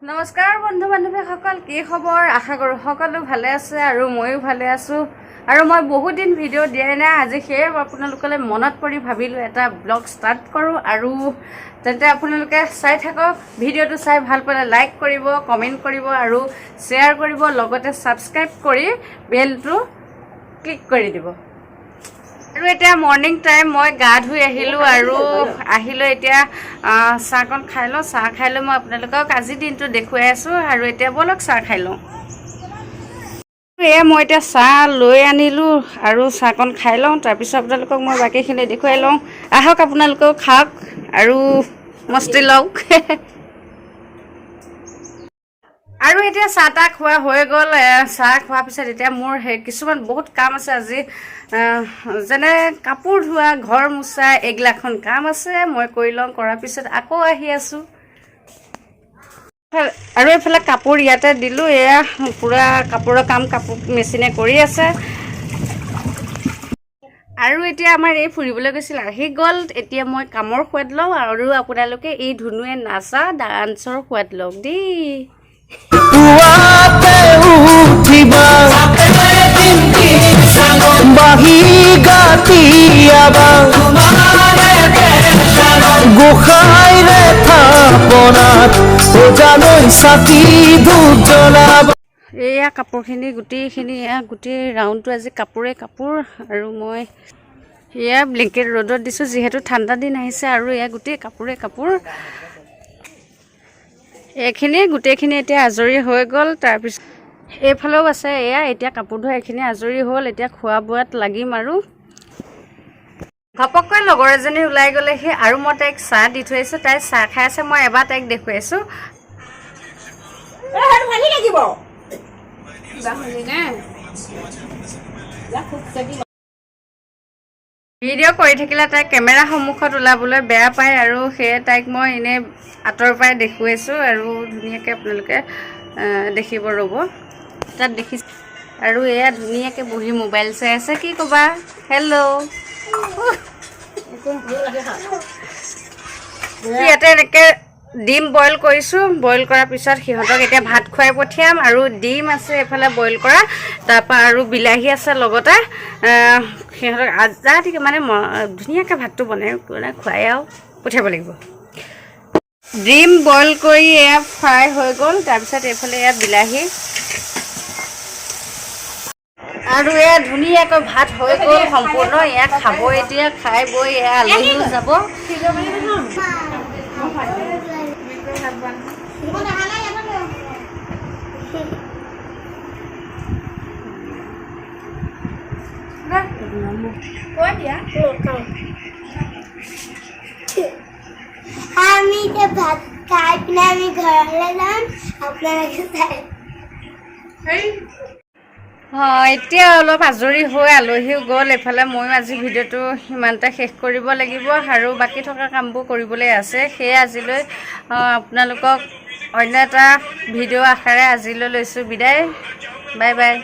নমস্কাৰ বন্ধু বান্ধৱীসকল, কি খবৰ? আশা কৰোঁ সকলো ভালে আছে আৰু ময়ো ভালে আছোঁ। আৰু মই বহুত দিন ভিডিঅ' দিয়াই নাই। আজি সেয়ে আপোনালোকলৈ মনত পৰি ভাবিলোঁ এটা ব্লগ ষ্টাৰ্ট কৰোঁ। আৰু তেন্তে আপোনালোকে চাই থাকক। ভিডিঅ'টো চাই ভাল পালে লাইক কৰিব, কমেণ্ট কৰিব আৰু শ্বেয়াৰ কৰিব, লগতে ছাবস্ক্ৰাইব কৰি বেলটো ক্লিক কৰি দিব। আৰু এতিয়া মৰ্ণিং টাইম, মই গা ধুই আহিলোঁ আৰু এতিয়া চাহকণ খাই লওঁ। চাহ খাই লৈ মই আপোনালোকক আজিৰ দিনটো দেখুৱাই আছোঁ। আৰু এতিয়া ব'লক চাহ খাই লওঁ। মই এতিয়া চাহ লৈ আনিলোঁ আৰু চাহকণ খাই লওঁ, তাৰপিছত আপোনালোকক মই বাকীখিনি দেখুৱাই লওঁ। আহক আপোনালোকেও খাওক আৰু মস্তি লওক। আৰু এতিয়া চাহ তাহ খোৱা হৈ গ'ল। চাহ খোৱাৰ পিছত এতিয়া মোৰ কিছুমান বহুত কাম আছে আজি, যেনে কাপোৰ ধোৱা, ঘৰ মোচা, এইগিলাখন কাম আছে। মই কৰি লওঁ, কৰাৰ পিছত আকৌ আহি আছোঁ। আৰু এইফালে কাপোৰ ইয়াতে দিলোঁ। এয়া পূৰা কাপোৰৰ কাম মেচিনে কৰি আছে। আৰু এতিয়া আমাৰ এই ফুৰিবলৈ গৈছিল, আহি গ'ল। এতিয়া মই কামৰ সোৱাদ লওঁ আৰু আপোনালোকে এই ধুনুৱে নাচা ডান্সৰ সোৱাদ লওক দেই। এয়া কাপোৰখিনি গোটেইখিনি, গোটেই ৰাউণ্ডটো আজি কাপোৰ। আৰু মই এয়া ব্লেংকেট ৰ'দত দিছোঁ, যিহেতু ঠাণ্ডা দিন আহিছে। আৰু এয়া গোটেই কাপোৰ এইখিনি গোটেইখিনি এতিয়া আজৰি হৈ গ'ল। তাৰপিছত এইফালেও আছে। এয়া এতিয়া কাপোৰ ধোৱা এইখিনি আজৰি হ'ল। এতিয়া খোৱা বোৱাত লাগিম। আৰু ঘপককৈ লগৰ এজনী ওলাই গ'লেহি আৰু মই তাইক চাহ দি থৈ আহিছোঁ। তাই চাহ খাই আছে, মই এবাৰ তাইক দেখুৱাইছোঁ। ভিডিঅ' কৰি থাকিলে তাই কেমেৰা সন্মুখত ওলাবলৈ বেয়া পায়, আৰু সেয়ে তাইক মই এনেই আঁতৰৰ পৰাই দেখুৱাইছোঁ। আৰু ধুনীয়াকৈ আপোনালোকে দেখিব, ৰ'ব তাত দেখিছে। আৰু এয়া ধুনীয়াকৈ বহি মোবাইল চাই আছে। কি ক'বা? হেল্ল'। ইয়াতে এনেকৈ ডিম বইল কৰিছোঁ। বইল কৰাৰ পিছত সিহঁতক এতিয়া ভাত খুৱাই পঠিয়াম। আৰু ডিম আছে এইফালে বইল কৰা, তাৰপৰা আৰু বিলাহী আছে লগতে। সিহঁতক আজাদিকে মানে ধুনীয়াকৈ ভাতটো বনাই খুৱাই আৰু পঠিয়াব লাগিব। ডিম বইল কৰি এয়া ফ্ৰাই হৈ গ'ল। তাৰপিছত এইফালে এয়া বিলাহী আৰু এয়া ধুনীয়াকৈ ভাত হৈ গ'ল সম্পূৰ্ণ। এয়া খাব, এতিয়া খাই বৈ এয়া আলহীও যাব। আমি যে ভাত খাই পিনে আমি ঘৰলৈ যাম, আপোনালোকে চাই। এতিয়া অলপ আজৰি হৈ আলহীও গ'ল। এইফালে ময়ো আজি ভিডিঅ'টো সিমানতে শেষ কৰিব লাগিব, আৰু বাকী থকা কামবোৰ কৰিবলৈ আছে। সেয়ে আজিলৈ আপোনালোকক অন্য এটা ভিডিঅ' আশাৰে আজিলৈ লৈছোঁ বিদায়। Bye bye.